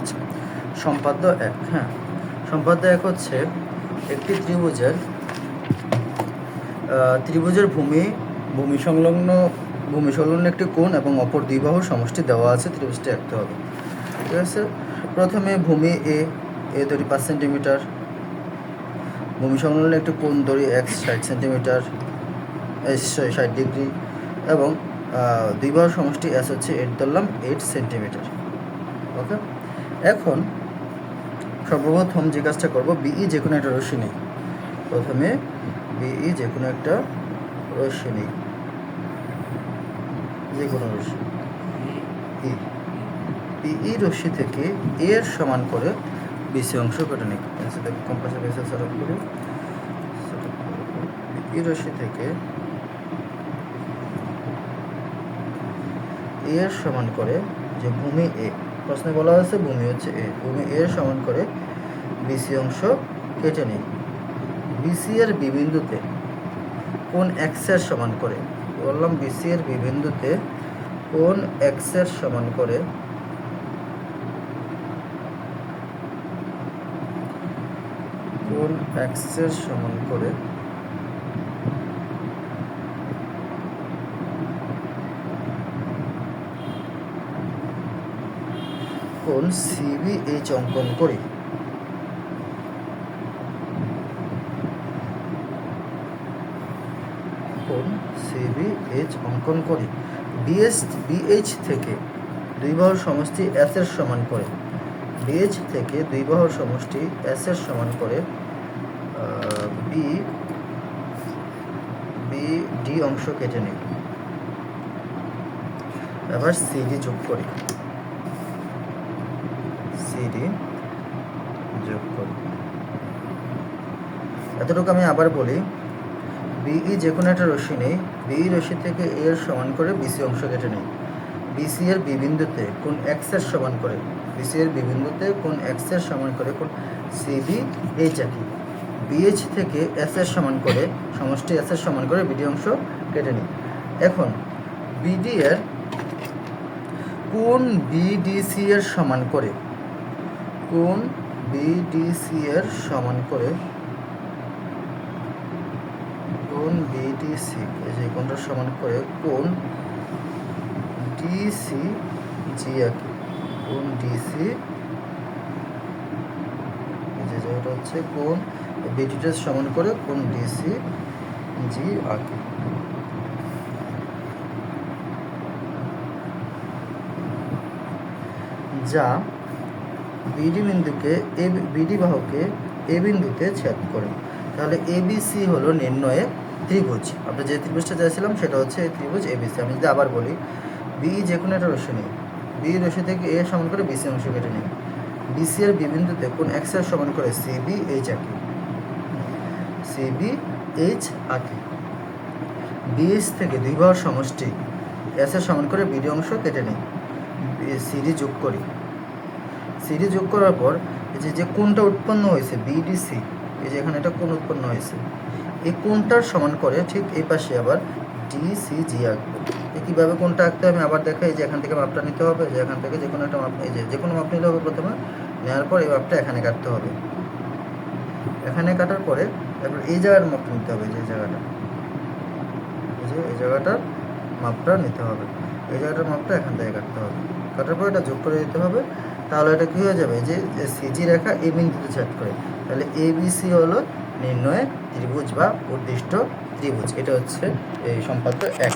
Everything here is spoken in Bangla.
আচ্ছা, সম্পাদ্য 1। হ্যাঁ, সম্পাদ্য 1 হচ্ছে একটি ত্রিভুজের ভূমি সংলগ্ন একটি কোণ এবং অপর দুই বাহুর সমষ্টি দেওয়া আছে, ত্রিভুজটি আঁকতে হবে। ঠিক আছে, প্রথমে ভূমি এ ধরি 5 সেন্টিমিটার, ভূমি সংলগ্ন একটি কোণ ধরি x 60 সেন্টিমিটার 60 ডিগ্রি এবং দুই বাহুর সমষ্টি s হচ্ছে 8 ধরলাম 8 সেন্টিমিটার। ওকে, এখন সর্বপ্রথম যে কাজটা করবো, বিই যে কোনো একটা রশ্মি নেই। প্রথমে বিই যে কোনো একটা রশ্মি নেই, যে কোনো রশ্মি বিই রশ্মি থেকে এর সমান করে বিসি অংশ কেটে নিই। কম্পাসের বেসে সেট আপ করি। বিই রশ্মি থেকে এর সমান করে যে ভূমি এ, প্রশ্নে বলা হয়েছে ভূমি হচ্ছে এ, ভূমি এর সমান করে বিসি অংশ কেটে নিই। বিসি এর বিবিন্দুতে কোণ এক্স এর সমান করে, বললাম বিসি এর বিবিন্দুতে কোণ এক্স এর সমান করে কোণ এক্স এর সমান করে কোণ সিবিএইচ অঙ্কন করি। কোণ সিবিএইচ অঙ্কন করি। বিএইচ থেকে দুই বাহুর সমষ্টি এস এর সমান করে, বিএইচ থেকে দুই বাহুর সমষ্টি এস এর সমান করে ডি অংশ কেটে নিই। এবার সিডি যোগ করি, এতটুকু আমি আবার বলি, বিই যে কোনো একটা রশ্মি নেই, বিই রশ্মি থেকে এর সমান করে বিসি অংশ কেটে নেই। বিসি এর বিবিন্দুতে কোণ এক্স এর সমান করে, বিসি এর বিবিন্দুতে কোণ এক্স এর সমান করে কোণ সিবিএইচ আঁকি। বিএইচ থেকে এস এর সমান করে সমষ্টি এস এর সমান করে বিডি অংশ কেটে নিই। এখন বিডি এর কোণ বিডিসি এর সমান করে, কোণ বিডিসি এর সমান করে কোণ বিডিসি, এই যে কোণটার সমান করে কোণ ডিসি জি আঁকি। কোণ ডিসি, এই যে যেটা হচ্ছে কোণ বিডিটার সমান করে কোণ ডিসি জি আঁকি। যা বিডি বাহুকে এ বিন্দুতে ছেদ করে। তাহলে এবিসি হলো নির্ণয়ে ত্রিভুজ। আমরা যে ত্রিভুজটা চাইছিলাম সেটা হচ্ছে এই ত্রিভুজ এবিসি। আমি যদি আবার বলি, বিই যে কোনো একটা রশ্মি নিই, বিই রশ্মি থেকে এ সমান করে বিসি অংশ কেটে নিই। বিসি এর বিবিন্দুতে কোণ এক্স এর সমান করে সিবিএইচ আঁকি, সিবিএইচ আঁকি। বিএইচ থেকে দুই বাহুর সমষ্টি এস এর সমান করে বিডি অংশ কেটে নিই। সিডি যোগ করি, সিডি যোগ করার পর এই যে কোণটা উৎপন্ন হয়েছে বিডিসি, এই যে এখানে একটা কোণ উৎপন্ন হয়েছে, এই কোণটার সমান করে ঠিক এই পাশে আবার ডিসিজি আঁকবো। কীভাবে কোণটা আঁকতে হবে আমি আবার দেখাই। যে এখান থেকে মাপটা নিতে হবে, যে এখান থেকে যে কোনো একটা মাপ, এই যে কোনো মাপ নিতে হবে প্রথমে, নেওয়ার পর এই মাপটা এখানে কাটতে হবে। এখানে কাটার পরে তারপর এই জায়গার মাপটা নিতে হবে, যে জায়গাটা, এই জায়গাটার মাপটা নিতে হবে, এই জায়গাটার মাপটা এখান থেকে কাটতে হবে। কাটার পর এটা যোগ করে দিতে হবে। তাহলে এটা কী হয়ে যাবে, যে সিজি রেখা এ বিন্দুতে ছেদ করে। তাহলে এবিসি হলো নির্ণয় ত্রিভুজ বা উদ্দিষ্ট ত্রিভুজ। এটা হচ্ছে এই সম্পাদ্য 1।